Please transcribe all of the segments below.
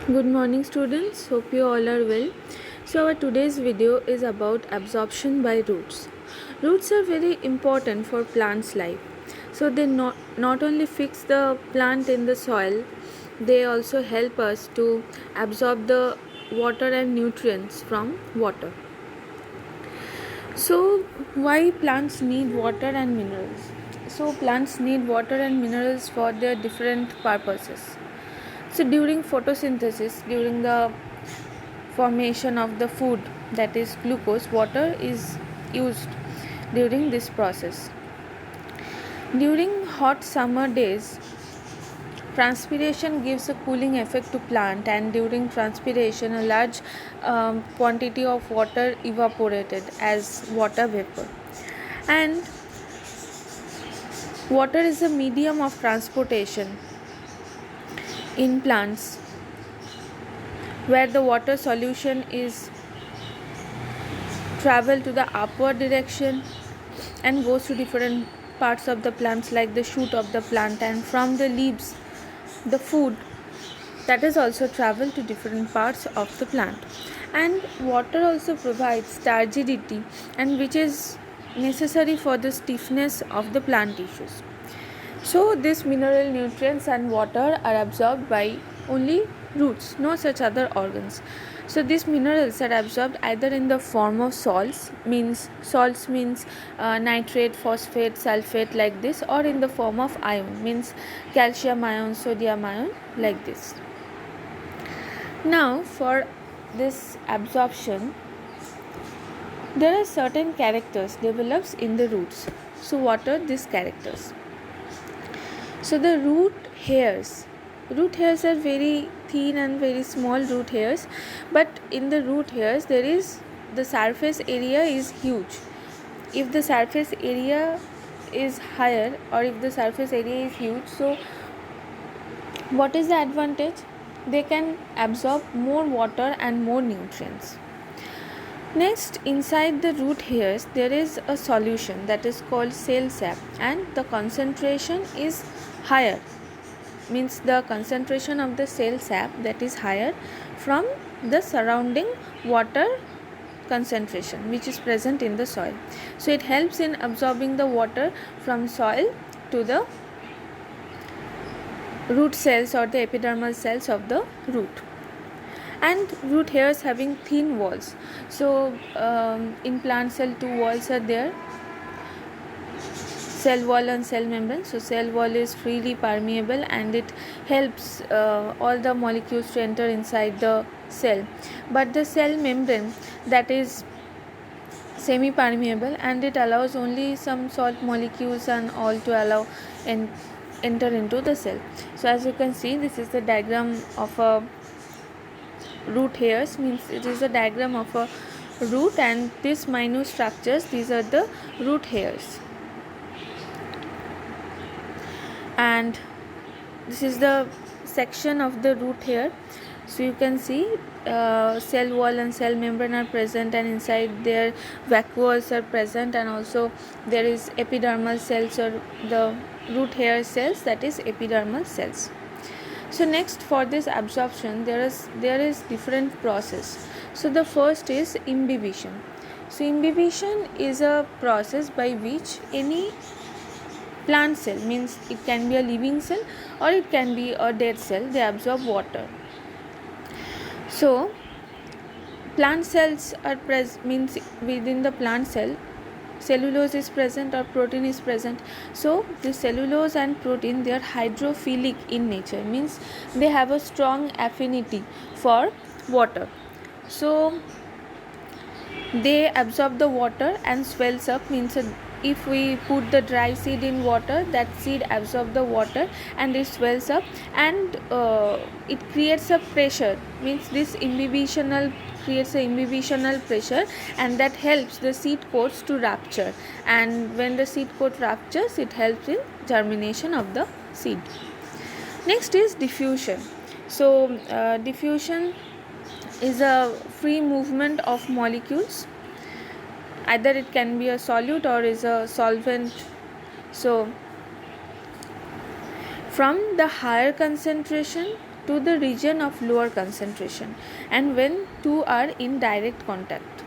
Good morning, students. Hope you all are well. So, our today's video is about absorption by roots. Roots are very important for plants' life. So, they not only fix the plant in the soil, they also help us to absorb the water and nutrients from water. So, why plants need water and minerals? So, plants need water and minerals for their different purposes. So, during photosynthesis, during the formation of the food, that is glucose, water is used during this process. During hot summer days, transpiration gives a cooling effect to plant, and during transpiration a large quantity of water evaporated as water vapor. And water is a medium of transportation in plants, where the water solution is travel to the upward direction and goes to different parts of the plants, like the shoot of the plant, and from the leaves the food that is also travel to different parts of the plant. And water also provides turgidity, and which is necessary for the stiffness of the plant tissues. So these mineral nutrients and water are absorbed by only roots, no such other organs. So these minerals are absorbed either in the form of salts means nitrate, phosphate, sulfate, like this, or in the form of ion, means calcium ion, sodium ion, like this. Now for this absorption, there are certain characters develops in the roots. So what are these characters? So the root hairs are very thin and very small root hairs, but in the root hairs there is the surface area is huge. If the surface area is higher, or if the surface area is huge, so what is the advantage? They can absorb more water and more nutrients. Next, inside the root hairs there is a solution that is called cell sap, and the concentration is higher, means the concentration of the cell sap that is higher from the surrounding water concentration which is present in the soil. So it helps in absorbing the water from soil to the root cells or the epidermal cells of the root. And root hairs having thin walls. So in plant cell, two walls are there, cell wall and cell membrane. So cell wall is freely permeable, and it helps all the molecules to enter inside the cell. But the cell membrane, that is semi permeable, and it allows only some salt molecules and all to allow and enter into the cell. So as you can see, this is the diagram of a root hairs, means it is a diagram of a root, and these minute structures, these are the root hairs. And this is the section of the root hair. So you can see cell wall and cell membrane are present, and inside their vacuoles are present, and also there is epidermal cells, or the root hair cells, that is epidermal cells. So next, for this absorption there is different process. So the first is imbibition. So imbibition is a process by which any plant cell, means it can be a living cell or it can be a dead cell, they absorb water. So plant cells are means within the plant cell cellulose is present or protein is present. So the cellulose and protein, they are hydrophilic in nature, means they have a strong affinity for water. So they absorb the water and swells up, means if we put the dry seed in water, that seed absorb the water and it swells up, and it creates a pressure, means this imbibitional creates a imbibitional pressure, and that helps the seed coats to rupture, and when the seed coat ruptures, it helps in germination of the seed. Next is diffusion. So diffusion is a free movement of molecules, either it can be a solute or is a solvent. So from the higher concentration to the region of lower concentration, and when two are in direct contact.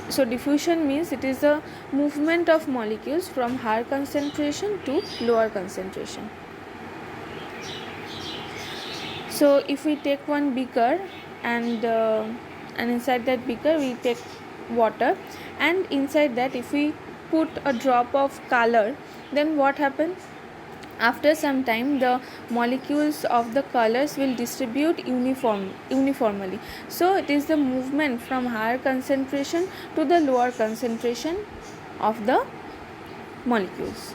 So diffusion means it is the movement of molecules from higher concentration to lower concentration. So if we take one beaker and inside that beaker we take water, and inside that if we put a drop of color, then what happens? After some time the molecules of the colors will distribute uniformly. So it is the movement from higher concentration to the lower concentration of the molecules.